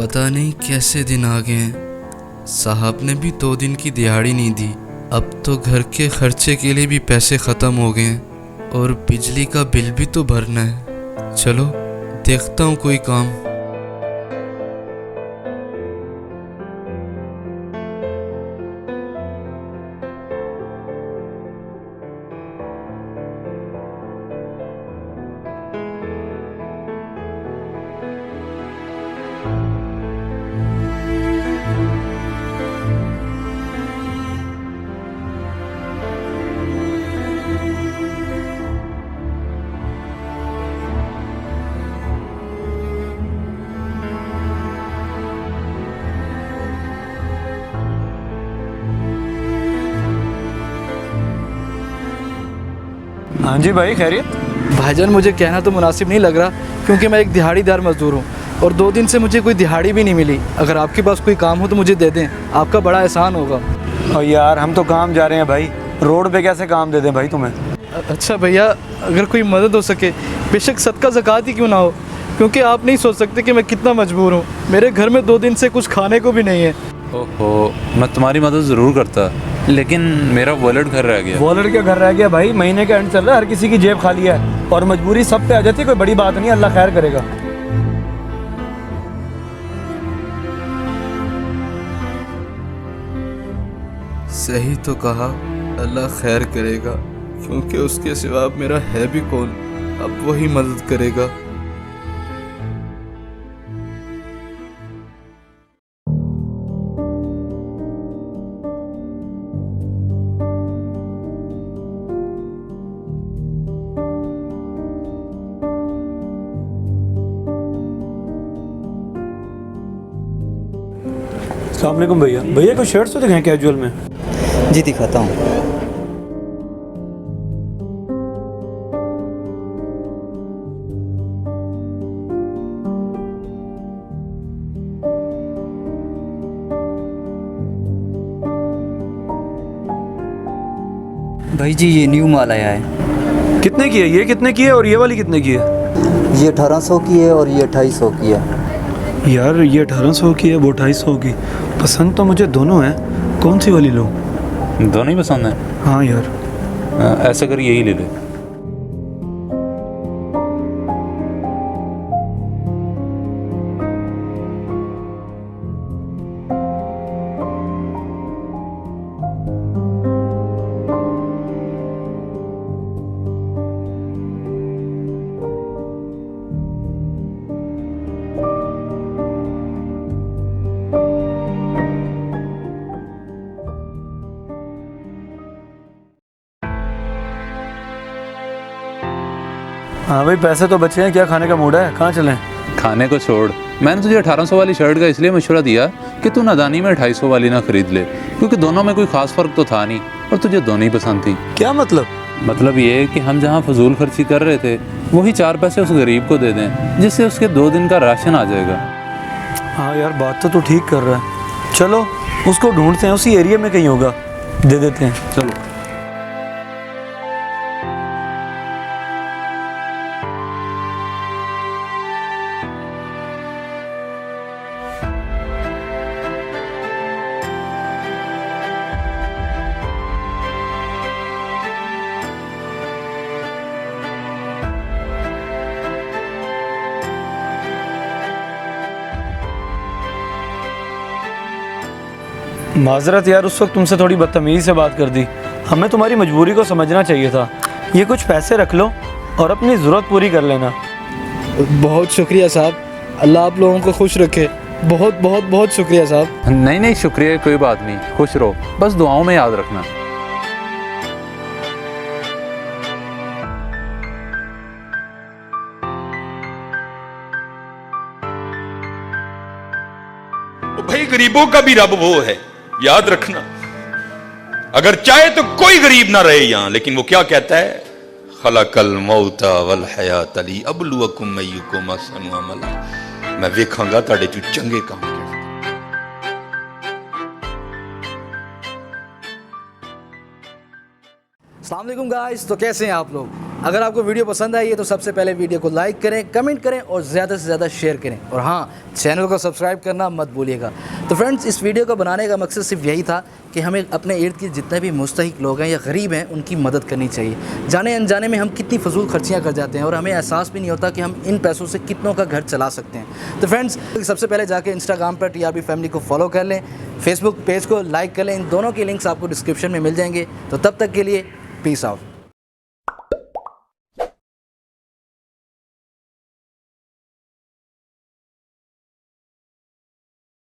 पता नहीं कैसे दिन आ गए हैं। साहब ने भी 2 दिन की दिहाड़ी नहीं दी। अब तो घर के खर्चे के लिए भी पैसे ख़त्म हो गए हैं और बिजली का बिल भी तो भरना है। चलो देखता हूँ कोई काम। हाँ जी भाई, खैरियत? भाईजान मुझे कहना तो मुनासिब नहीं लग रहा क्योंकि मैं एक दिहाड़ीदार मजदूर हूँ और 2 दिन से मुझे कोई दिहाड़ी भी नहीं मिली। अगर आपके पास कोई काम हो तो मुझे दे दें, आपका बड़ा एहसान होगा। और यार हम तो काम जा रहे हैं भाई, रोड पे कैसे काम दे दें भाई तुम्हें? अच्छा भैया, अगर कोई मदद हो सके, बेशक सदका ज़कात ही क्यों ना हो, क्योंकि आप नहीं सोच सकते कि मैं कितना मजबूर हूँ। मेरे घर में 2 दिन से कुछ खाने को भी नहीं है। ओहो, मैं तुम्हारी मदद ज़रूर करता, लेकिन मेरा वॉलेट घर रह गया। वॉलेट क्या घर रह गया भाई? महीने का एंड चल रहा है, हर किसी की जेब खाली है और मजबूरी सब पे आ जाती है। कोई बड़ी बात नहीं, अल्लाह खैर करेगा। सही तो कहा, अल्लाह खैर करेगा, क्योंकि उसके सिवा अब मेरा है भी कौन। अब वही मदद करेगा। अस्सलाम वालेकुम भैया। भैया कोई शर्ट्स तो दिखाएं कैजुअल में। जी दिखाता हूँ। भाई जी ये न्यू माल आया है। कितने की है ये? कितने की है और ये वाली कितने की है? ये 1800 की है और ये 2800 की है। यार ये 1800 की है, वो 250 की। पसंद तो मुझे दोनों है, कौन सी वाली लूँ? दोनों ही पसंद है? हाँ यार। ऐसा कर यही ले ले। हाँ भाई, पैसे तो बचे हैं, क्या खाने का मूड है? कहाँ चलें? खाने को छोड़, मैंने तुझे 1800 वाली शर्ट का इसलिए मशवरा दिया कि तू नादानी में 250 वाली ना खरीद ले, क्योंकि दोनों में कोई खास फर्क तो था नहीं और तुझे दोनों ही पसंद थी। क्या मतलब? मतलब ये कि हम जहाँ फजूल खर्ची कर रहे थे वही 4 पैसे उस गरीब को दे दें, जिससे उसके 2 दिन का राशन आ जाएगा। हाँ यार, बात तो तू ठीक कर रहा है। चलो उसको ढूंढते हैं, उसी एरिया में कहीं होगा, दे देते हैं। चलो। माजरत यार, उस वक्त तुमसे थोड़ी बदतमीजी से बात कर दी। हमें तुम्हारी मजबूरी को समझना चाहिए था। ये कुछ पैसे रख लो और अपनी ज़रूरत पूरी कर लेना। बहुत शुक्रिया साहब, अल्लाह आप लोगों को खुश रखे। बहुत बहुत बहुत शुक्रिया साहब। नहीं नहीं, शुक्रिया कोई बात नहीं, खुश रहो, बस दुआओं में याद रखना। भाई गरीबों का भी रब वो है, याद रखना। अगर चाहे तो कोई गरीब ना रहे यहां, लेकिन वो क्या कहता है? खलकल मौता वल हयात अली अबलुवकुम अय्युकुम अहसनु अमला। मैं वेखांगा ਤੁਹਾਡੇ ਚ ਚੰਗੇ काम किहड़े। अस्सलाम वालेकुम गाइस, तो कैसे हैं आप लोग? अगर आपको वीडियो पसंद आई है तो सबसे पहले वीडियो को लाइक करें, कमेंट करें और ज़्यादा से ज़्यादा शेयर करें। और हाँ, चैनल को सब्सक्राइब करना मत भूलिएगा। तो फ्रेंड्स, इस वीडियो को बनाने का मकसद सिर्फ यही था कि हमें अपने इर्द गिर्द जितने भी मुस्तहिक लोग हैं या गरीब हैं उनकी मदद करनी चाहिए। जाने अनजाने में हम कितनी फजूल खर्चियाँ कर जाते हैं और हमें एहसास भी नहीं होता कि हम इन पैसों से कितनों का घर चला सकते हैं। तो फ्रेंड्स, सबसे पहले जाके इंस्टाग्राम पर TRB फैमिली को फॉलो कर लें, फेसबुक पेज को लाइक कर लें। इन दोनों के लिंक्स आपको डिस्क्रिप्शन में मिल जाएंगे। तो तब तक के लिए पीस आउट।